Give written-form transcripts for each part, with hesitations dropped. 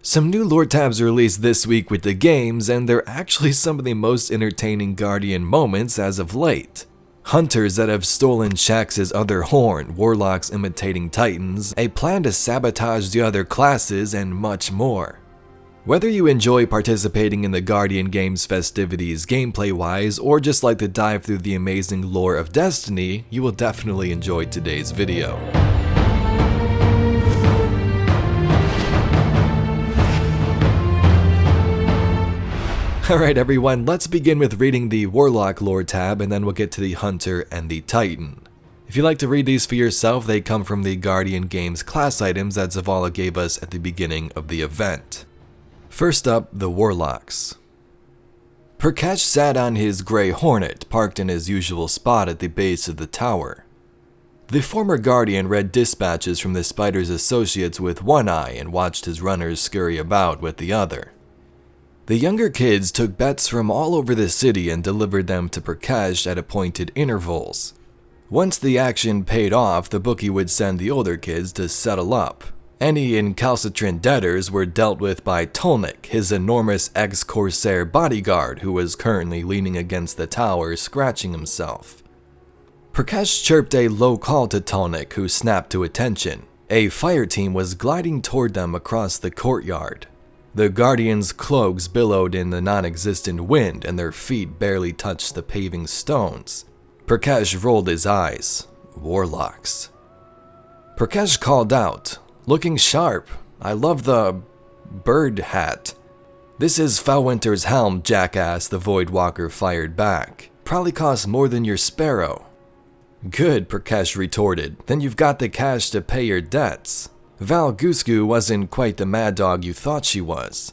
Some new lore tabs released this week with the games, and they're actually some of the most entertaining Guardian moments as of late. Hunters that have stolen SHAXX'S other horn, Warlocks imitating Titans, a plan to sabotage the other classes, and much more. Whether you enjoy participating in the Guardian games festivities gameplay-wise, or just like to dive through the amazing lore of Destiny, you will definitely enjoy today's video. Alright everyone, let's begin with reading the Warlock lore tab, and then we'll get to the Hunter and the Titan. If you'd like to read these for yourself, they come from the Guardian Games class items that Zavala gave us at the beginning of the event. First up, the Warlocks. Prakash sat on his gray Hornet, parked in his usual spot at the base of the tower. The former Guardian read dispatches from the Spider's associates with one eye and watched his runners scurry about with the other. The younger kids took bets from all over the city and delivered them to Prakash at appointed intervals. Once the action paid off, the bookie would send the older kids to settle up. Any incalcitrant debtors were dealt with by Tolnik, his enormous ex-Corsair bodyguard who was currently leaning against the tower scratching himself. Prakash chirped a low call to Tolnik, who snapped to attention. A fire team was gliding toward them across the courtyard. The Guardians' cloaks billowed in the non-existent wind and their feet barely touched the paving stones. Prakash rolled his eyes. Warlocks. Prakash called out, "Looking sharp. I love the bird hat." "This is Felwinter's helm, jackass," the Voidwalker fired back. "Probably costs more than your sparrow." "Good," Prakash retorted. "Then you've got the cash to pay your debts." Val Gusku wasn't quite the mad dog you thought she was.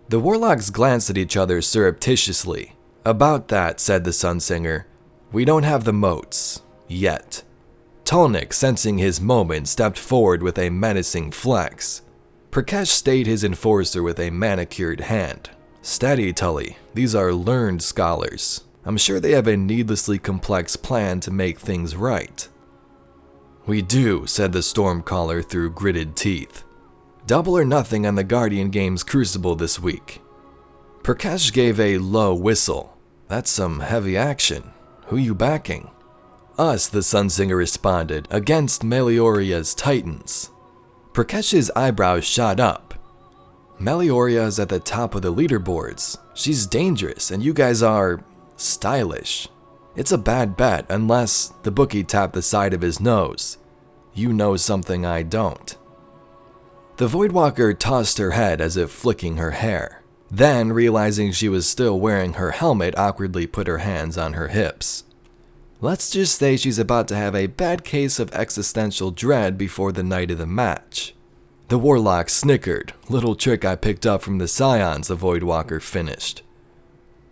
The Warlocks glanced at each other surreptitiously. "About that," said the Sunsinger, "we don't have the moats. Yet." Tolnik, sensing his moment, stepped forward with a menacing flex. Prakash stayed his enforcer with a manicured hand. "Steady, Tully. These are learned scholars. I'm sure they have a needlessly complex plan to make things right." "We do," said the Stormcaller through gritted teeth. "Double or nothing on the Guardian Games Crucible this week." Prakash gave a low whistle. "That's some heavy action. Who you backing?" "Us," the Sunsinger responded, "against Melioria's Titans." Prakash's eyebrows shot up. "Melioria is at the top of the leaderboards. She's dangerous, and you guys are stylish. It's a bad bet unless," the bookie tapped the side of his nose, "you know something I don't." The Voidwalker tossed her head as if flicking her hair. Then, realizing she was still wearing her helmet, awkwardly put her hands on her hips. "Let's just say she's about to have a bad case of existential dread before the night of the match." The Warlock snickered. "Little trick I picked up from the Scions," the Voidwalker finished.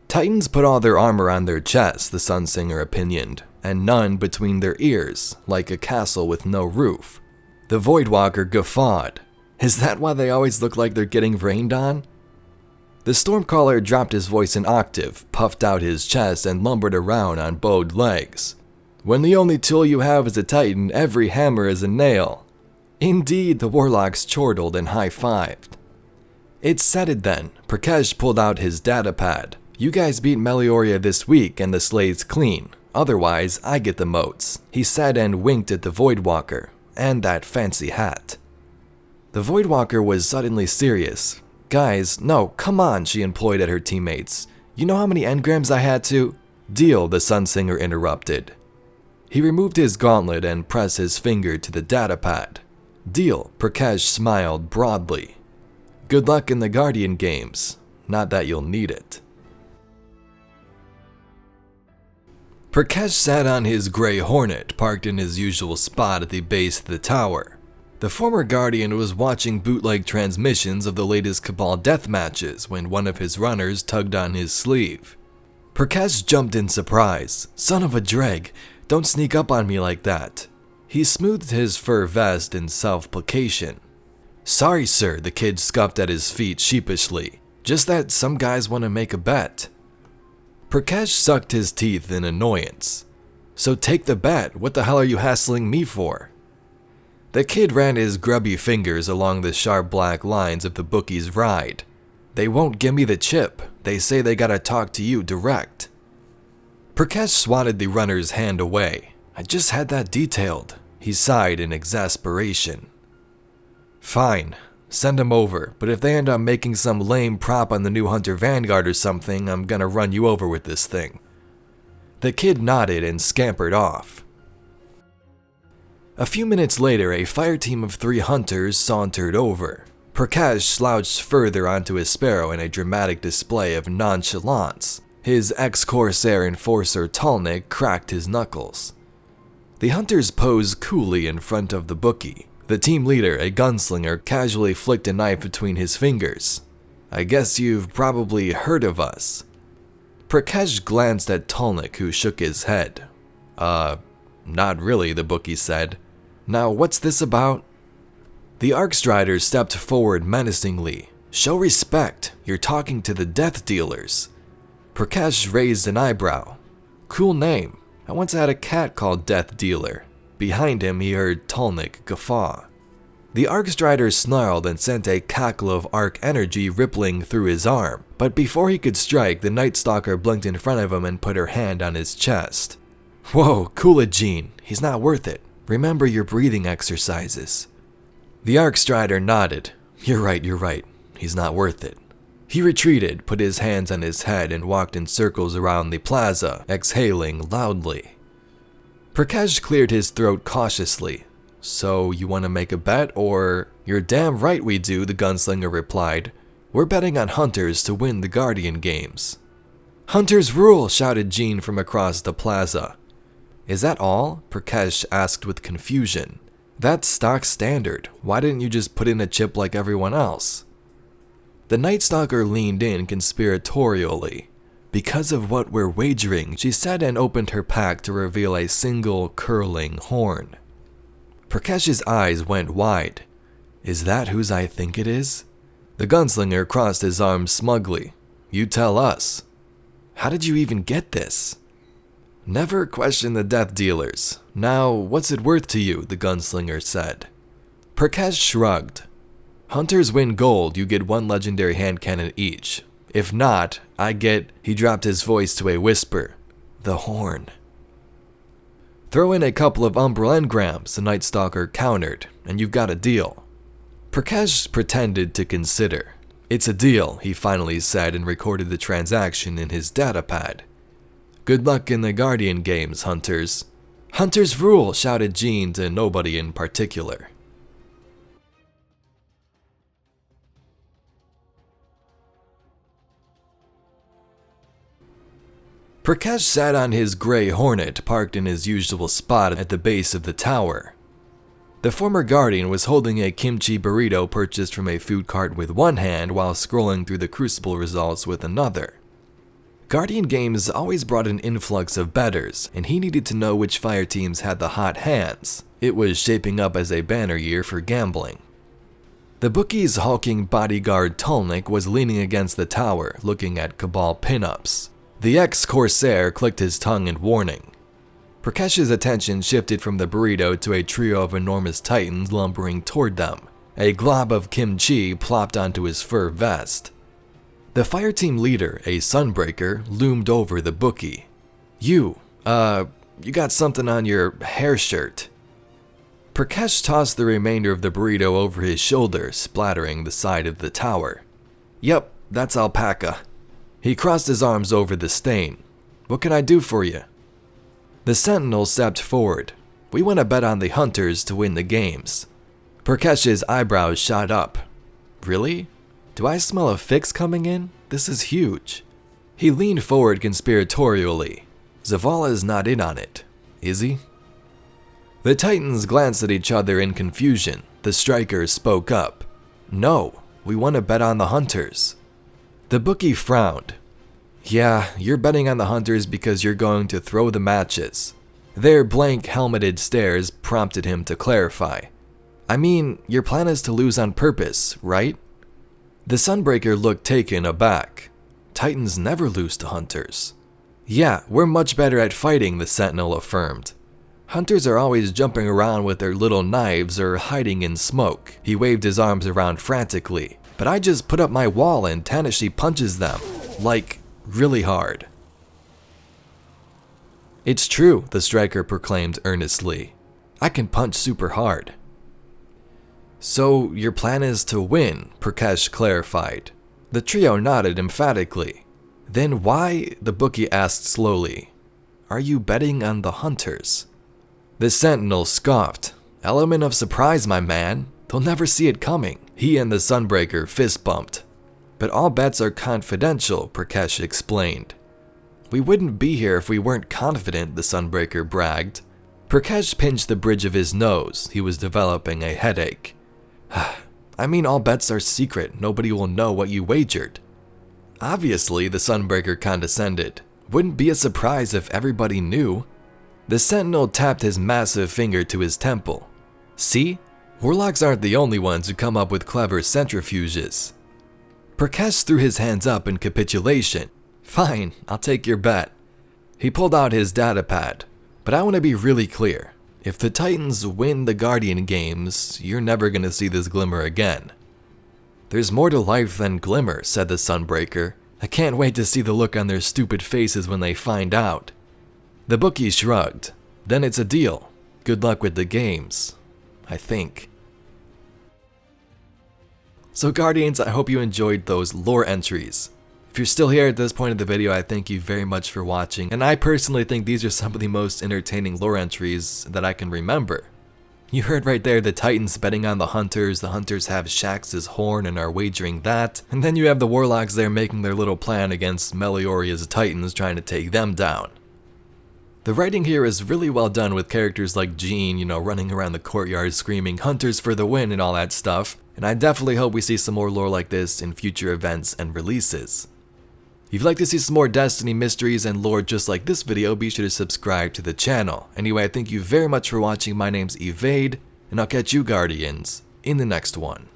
"Titans put all their armor on their chests," the Sunsinger opinioned, "and none between their ears, like a castle with no roof." The Voidwalker guffawed. "Is that why they always look like they're getting rained on?" The Stormcaller dropped his voice an octave, puffed out his chest, and lumbered around on bowed legs. "When the only tool you have is a Titan, every hammer is a nail." "Indeed," the Warlocks chortled and high-fived. "It's settled then." Prakash pulled out his datapad. "You guys beat Melioria this week and the slate's clean. Otherwise, I get the moats," he said and winked at the Voidwalker. "And that fancy hat." The Voidwalker was suddenly serious. "Guys, no, come on," she implored at her teammates. "You know how many engrams I had to—" "Deal," the Sunsinger interrupted. He removed his gauntlet and pressed his finger to the datapad. "Deal," Prakash smiled broadly. "Good luck in the Guardian Games. Not that you'll need it." Prakash sat on his gray Hornet, parked in his usual spot at the base of the tower. The former Guardian was watching bootleg transmissions of the latest Cabal death matches when one of his runners tugged on his sleeve. Prakash jumped in surprise. "Son of a dreg, don't sneak up on me like that." He smoothed his fur vest in self-placation. "Sorry, sir," the kid scuffed at his feet sheepishly. "Just that some guys want to make a bet." Prakash sucked his teeth in annoyance. "So take the bet. What the hell are you hassling me for?" The kid ran his grubby fingers along the sharp black lines of the bookie's ride. They won't give me the chip. They say they gotta talk to you direct. Prakash swatted the runner's hand away. I just had that detailed. He sighed in exasperation. Fine, send them over, but if they end up making some lame prop on the new Hunter Vanguard or something, I'm gonna run you over with this thing. The kid nodded and scampered off. A few minutes later, a fire team of 3 hunters sauntered over. Prakash slouched further onto his Sparrow in a dramatic display of nonchalance. His ex-Corsair enforcer Tolnik cracked his knuckles. The hunters posed coolly in front of the bookie. The team leader, a gunslinger, casually flicked a knife between his fingers. I guess you've probably heard of us. Prakash glanced at Tolnik, who shook his head. Not really, the bookie said. Now what's this about? The Arcstrider stepped forward menacingly. Show respect, you're talking to the Death Dealers. Prakash raised an eyebrow. Cool name. I once had a cat called Death Dealer. Behind him he heard Tolnik guffaw. The Arcstrider snarled and sent a cackle of arc energy rippling through his arm, but before he could strike, the Night Stalker blinked in front of him and put her hand on his chest. Whoa, cool it, Gene. He's not worth it. Remember your breathing exercises. The Arcstrider nodded. You're right. He's not worth it. He retreated, put his hands on his head, and walked in circles around the plaza, exhaling loudly. Prakash cleared his throat cautiously. So, you want to make a bet, or? You're damn right we do, the gunslinger replied. We're betting on hunters to win the Guardian games. Hunters rule, shouted Gene from across the plaza. Is that all? Prakash asked with confusion. That's stock standard. Why didn't you just put in a chip like everyone else? The Night Stalker leaned in conspiratorially. Because of what we're wagering, she said and opened her pack to reveal a single curling horn. Prakash's eyes went wide. Is that whose I think it is? The gunslinger crossed his arms smugly. You tell us. How did you even get this? Never question the Death Dealers. Now, what's it worth to you? The gunslinger said. Prakash shrugged. Hunters win gold, you get 1 legendary hand cannon each. If not, I get, he dropped his voice to a whisper, the horn. Throw in a couple of Umbral engrams, the Night Stalker countered, and you've got a deal. Prakash pretended to consider. It's a deal, he finally said and recorded the transaction in his datapad. Good luck in the Guardian games, hunters. Hunters rule, shouted Gene to nobody in particular. Prakash sat on his gray Hornet parked in his usual spot at the base of the tower. The former Guardian was holding a kimchi burrito purchased from a food cart with one hand while scrolling through the Crucible results with another. Guardian games always brought an influx of bettors, and he needed to know which fire teams had the hot hands. It was shaping up as a banner year for gambling. The bookie's hulking bodyguard Tolnik was leaning against the tower, looking at Cabal pinups. The ex-Corsair clicked his tongue in warning. Prakash's attention shifted from the burrito to a trio of enormous titans lumbering toward them. A glob of kimchi plopped onto his fur vest. The fireteam leader, a Sunbreaker, loomed over the bookie. You got something on your hair shirt. Prakash tossed the remainder of the burrito over his shoulder, splattering the side of the tower. Yep, that's alpaca. He crossed his arms over the stain. What can I do for you? The sentinel stepped forward. We want to bet on the hunters to win the games. Prakash's eyebrows shot up. Really? Do I smell a fix coming in? This is huge. He leaned forward conspiratorially. Zavala's not in on it, is he? The titans glanced at each other in confusion. The striker spoke up. No, we want to bet on the hunters. The bookie frowned. Yeah, you're betting on the hunters because you're going to throw the matches. Their blank helmeted stares prompted him to clarify. I mean, your plan is to lose on purpose, right? The Sunbreaker looked taken aback. Titans never lose to hunters. Yeah, we're much better at fighting, the sentinel affirmed. Hunters are always jumping around with their little knives or hiding in smoke. He waved his arms around frantically. But I just put up my wall and Tanashi punches them. Like, really hard. It's true, the striker proclaimed earnestly. I can punch super hard. So, your plan is to win, Prakash clarified. The trio nodded emphatically. Then why, the bookie asked slowly, are you betting on the hunters? The sentinel scoffed. Element of surprise, my man. They'll never see it coming. He and the Sunbreaker fist bumped. But all bets are confidential, Prakash explained. We wouldn't be here if we weren't confident, the Sunbreaker bragged. Prakash pinched the bridge of his nose. He was developing a headache. I mean, all bets are secret. Nobody will know what you wagered. Obviously, the Sunbreaker condescended. Wouldn't be a surprise if everybody knew. The sentinel tapped his massive finger to his temple. See? Warlocks aren't the only ones who come up with clever centrifuges. Prakash threw his hands up in capitulation. Fine, I'll take your bet. He pulled out his datapad. But I want to be really clear. If the Titans win the Guardian games, you're never going to see this glimmer again. There's more to life than glimmer, said the Sunbreaker. I can't wait to see the look on their stupid faces when they find out. The bookie shrugged. Then it's a deal. Good luck with the games. I think. So Guardians, I hope you enjoyed those lore entries. If you're still here at this point of the video, I thank you very much for watching, and I personally think these are some of the most entertaining lore entries that I can remember. You heard right there the Titans betting on the Hunters have SHAXX'S horn and are wagering that, and then you have the Warlocks there making their little plan against Melioria's Titans trying to take them down. The writing here is really well done with characters like Jean, running around the courtyard screaming Hunters for the win and all that stuff, and I definitely hope we see some more lore like this in future events and releases. If you'd like to see some more Destiny mysteries and lore just like this video, be sure to subscribe to the channel. Anyway, thank you very much for watching. My name's Evade, and I'll catch you Guardians in the next one.